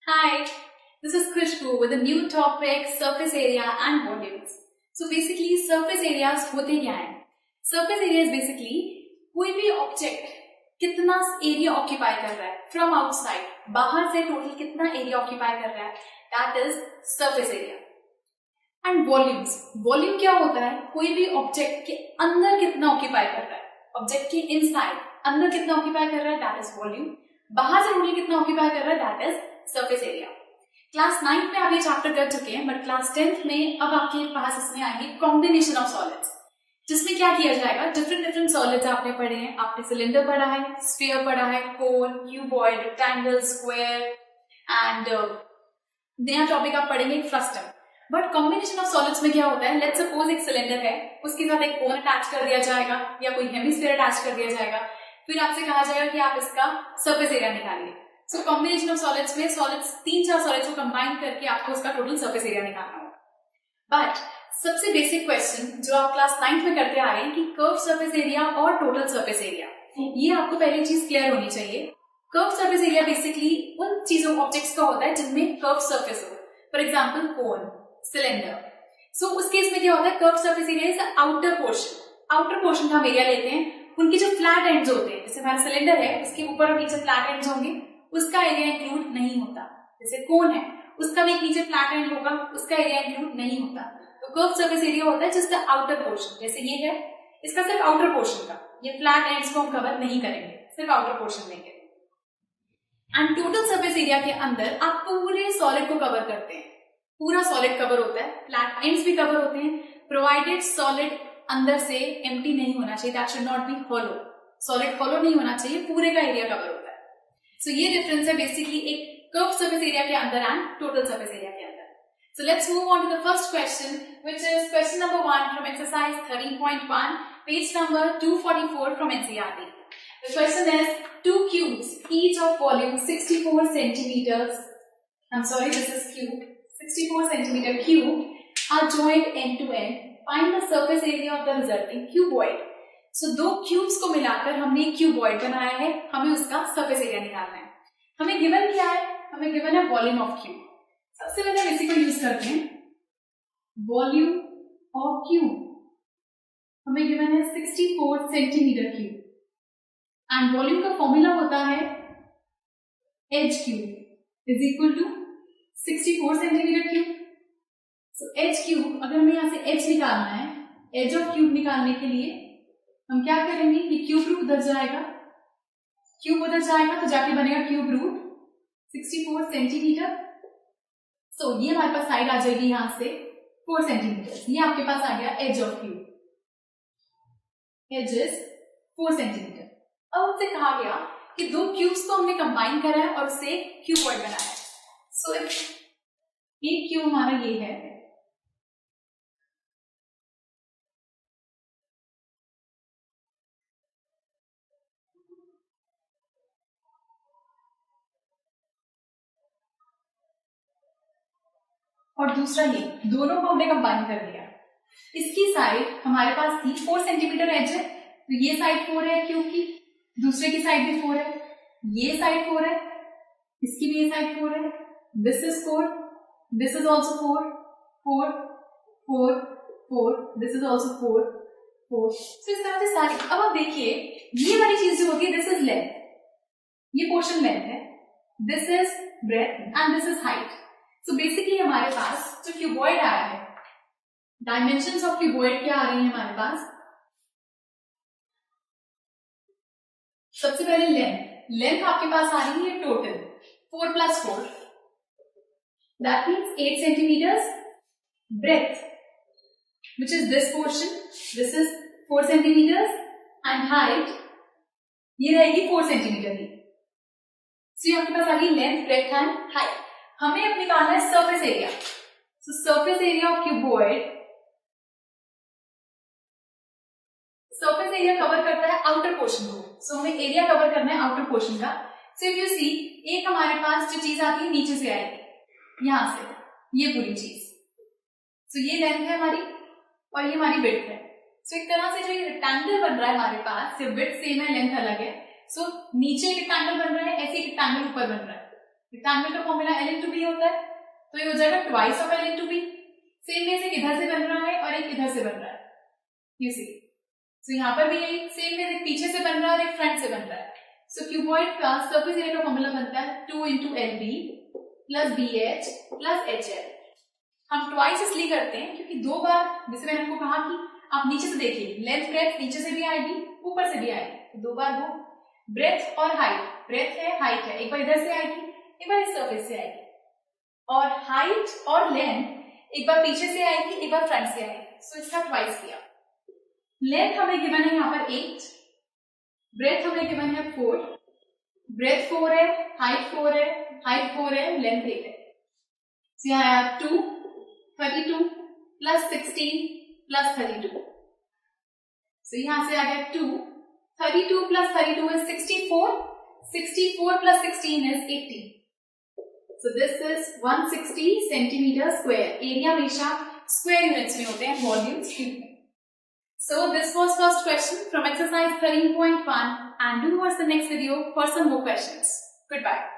Hi, this is Khushbu with a new topic, surface area and volumes. So basically surface areas होते क्या हैं? Surface area is basically कोई भी object कितना area occupy कर रहा है फ्रॉम आउटसाइड, बाहर से टोटल कितना एरिया ऑक्यूपाई कर रहा है, that is surface area. And volumes, volume क्या होता है? कोई भी ऑब्जेक्ट के अंदर कितना ऑक्यूपाई कर रहा है, ऑब्जेक्ट के इनसाइड अंदर कितना ऑक्यूपाई कर रहा है, दैट इज वॉल्यूम. बाहर से टोटल कितना ऑक्यूपाई कर रहा है, that is surface area. Class 9 में आप ये चैप्टर कर चुके हैं, बट क्लास 10th में अब आपके पास इसमें आएंगे कॉम्बिनेशन ऑफ सॉलिड्स, जिसमें क्या किया जाएगा, डिफरेंट सॉलिड्स आपने पढ़े हैं. आपने सिलेंडर पढ़ा है, स्फीयर पढ़ा है, कोन, क्यूबॉइड, रेक्टेंगल, स्क्वायर एंड नया टॉपिक आप पढ़ेंगे frustum. But combination of solids में क्या होता है, लेट्स सपोज एक सिलेंडर है, उसके साथ एक कोन अटैच कर दिया जाएगा या कोई हेमिस्फीयर अटैच कर दिया जाएगा, फिर आपसे कहा जाएगा कि आप इसका सरफेस एरिया निकालिए. सो कॉम्बिनेशन ऑफ सॉलिड्स में सॉलिड्स 3-4 सॉलिड्स को कंबाइन करके आपको उसका टोटल सरफेस एरिया निकालना होगा. बट सबसे बेसिक क्वेश्चन जो आप क्लास 9 में करते आ रहे हैं कि कर्व सरफेस एरिया और टोटल सरफेस एरिया, ये आपको पहले चीज क्लियर होनी चाहिए. कर्व सरफेस एरिया बेसिकली उन चीजों ऑब्जेक्ट्स का होता है जिनमें कर्व सरफेस हो. For example cone, cylinder. So उस केस में क्या होता है, curve surface area is outer portion. Outer portion का हम एरिया लेते हैं, उनके जो फ्लैट एंड्स होते हैं, जैसे हमारा सिलेंडर है उसके ऊपर और नीचे फ्लैट एंड्स होंगे, उसका एरिया इंक्लूड नहीं होता. जैसे कोन है उसका भी नीचे फ्लैट एंड होगा, उसका एरिया इंक्लूड नहीं होता. तो कर्व सरफेस एरिया होता है जस्ट द आउटर पोर्शन. जैसे ये है, इसका सिर्फ आउटर पोर्शन का, ये फ्लैट एंड्स को हम कवर नहीं करेंगे, सिर्फ आउटर पोर्शन लेंगे. एंड टोटल सरफेस एरिया के अंदर आप पूरे सॉलिड को कवर करते हैं, पूरा सॉलिड कवर होता है, फ्लैट एंड्स भी कवर होते हैं, प्रोवाइडेड सॉलिड अंदर से एम्प्टी नहीं होना चाहिए, that should not be hollow. Solid hollow नहीं होना चाहिए, पूरे का एरिया कवर होता है. सो ये डिफरेंस है बेसिकली एक कर्व सरफेस एरिया के अंदर एंड टोटल सरफेस एरिया के अंदर. So let's move on to the first question, which is question number 1 from exercise 13.1, page number 244 from NCERT. The question is, two cubes, each of volume 64 centimeters, I'm sorry, this is cube, 64 centimeter cube, are joined end to end. Find the surface area of the resulting cuboid. So दो cubes को मिलाकर हमने एक cuboid बनाया है, हमें उसका surface area निकालना है. हमें गिवन क्या है, हमें गिवन है वॉल्यूम ऑफ क्यूब. सबसे पहले हम इसी को यूज करते हैं, वॉल्यूम ऑफ क्यूब. हमें गिवन है 64 सेंटीमीटर क्यूब एंड वॉल्यूम का फॉर्मूला होता है H cube is equal to 64 centimetre cube. So H cube, अगर हमें यहां से एच निकालना है, एज ऑफ क्यूब निकालने के लिए हम क्या करेंगे कि क्यूब रूट उधर जाएगा, क्यूब उधर जाएगा तो जाके बनेगा क्यूब रूट 64 सेंटीमीटर. सो ये हमारे पास साइड आ जाएगी यहां से 4 सेंटीमीटर. ये आपके पास आ गया edge of cube, edge is 4 centimetre. अब हमसे कहा गया कि दो क्यूब्स को हमने कंबाइन करा है और उससे क्यूबॉइड बनाया है. सो एक क्यूब हमारा ये है, और दूसरा ये, दोनों को हमने कंबाइन कर दिया. इसकी साइड हमारे पास थी 4 सेंटीमीटर एज है, तो ये साइड 4 है क्यूब की, दूसरे की साइड भी 4 है, ये साइड 4 है, इसकी भी ये साइड 4 है, this is 4, this is also 4, 4, 4, 4, this is also 4, 4. तो इस तरह से सारी. अब आप देखिए, ये वाली चीज जो होती है, दिस इज लेंथ, ये पोर्शन लेंथ है, this is breadth and this is height. So basically हमारे पास जो क्यूबॉइड आया है, डायमेंशंस ऑफ क्यूबॉइड क्या आ रही है हमारे पास, सबसे पहले लेंथ आपके पास आ रही है total 4 + 4, that means 8 centimetres. Breadth which is this portion, this is 4 centimetres and height ये रहेगी 4 सेंटीमीटर की. सो आपके पास आ गई लेंथ, ब्रेथ एंड हाइट. हमें अब निकालना है surface area. So surface area of cuboid, surface area cover करता है आउटर पोर्शन को. सो हमें एरिया कवर करना है आउटर पोर्शन का. सो इफ यू सी, एक हमारे पास जो चीज आती है नीचे से आएगी, यहां से ये पूरी चीज. सो ये लेंथ है हमारी और ये हमारी विड्थ है. सो एक तरह से जो रेक्टेंगल बन रहा है हमारे पास, सिर्फ विड्थ सेम है, लेंथ अलग है. सो नीचे एक रेक्टेंगल बन रहा है, ऐसे एक रेक्टेंगल ऊपर बन रहा है. रेक्टेंगल का फॉर्मूला L इंटू बी होता है, तो ये हो जाएगा twice of L into B. Same way से इधर से बन रहा है और एक इधर से बन रहा है, यू सी। सो यहाँ पर भी यही सेम वे, एक पीछे से बन रहा है और एक फ्रंट से बन रहा है। सो क्यूबॉइड का सरफेस एरिया का फॉर्मूला बनता है 2 into L B plus B H plus H L. हम ट्वाइस इसलिए करते हैं क्योंकि दो बार, जैसे मैंने आपको कहा कि आप नीचे से देखिए, लेंथ ब्रेथ नीचे से भी आएगी ऊपर से भी आएगी, तो दो बार वो ब्रेथ और हाइट, ब्रेथ है हाइट है, एक बार इधर से आएगी एक बार इस सरफेस से आएगी, और हाइट और लेंथ एक बार पीछे से आएगी एक बार फ्रंट से आएगी। सो इसका ट्वाइस किया। लेंथ हमें गिवन है यहाँ पर 8, ब्रेथ हमें गिवन है 4, ब्रेथ 4 है, हाइट 4 है, हाइट 4 है, लेंथ 8 है। सो यहाँ आया 2 32 प्लस 16 प्लस 32। सो यहां से आ गया 2 32 plus 32 is 64, 64 plus 16 is 80. So this is 160 centimeter square. Area हमेशा स्क्वायर यूनिट्स में होते हैं, वॉल्यूम्स क्यूब में। So this was first question from exercise 13.1 and do watch the next video for some more questions. Goodbye.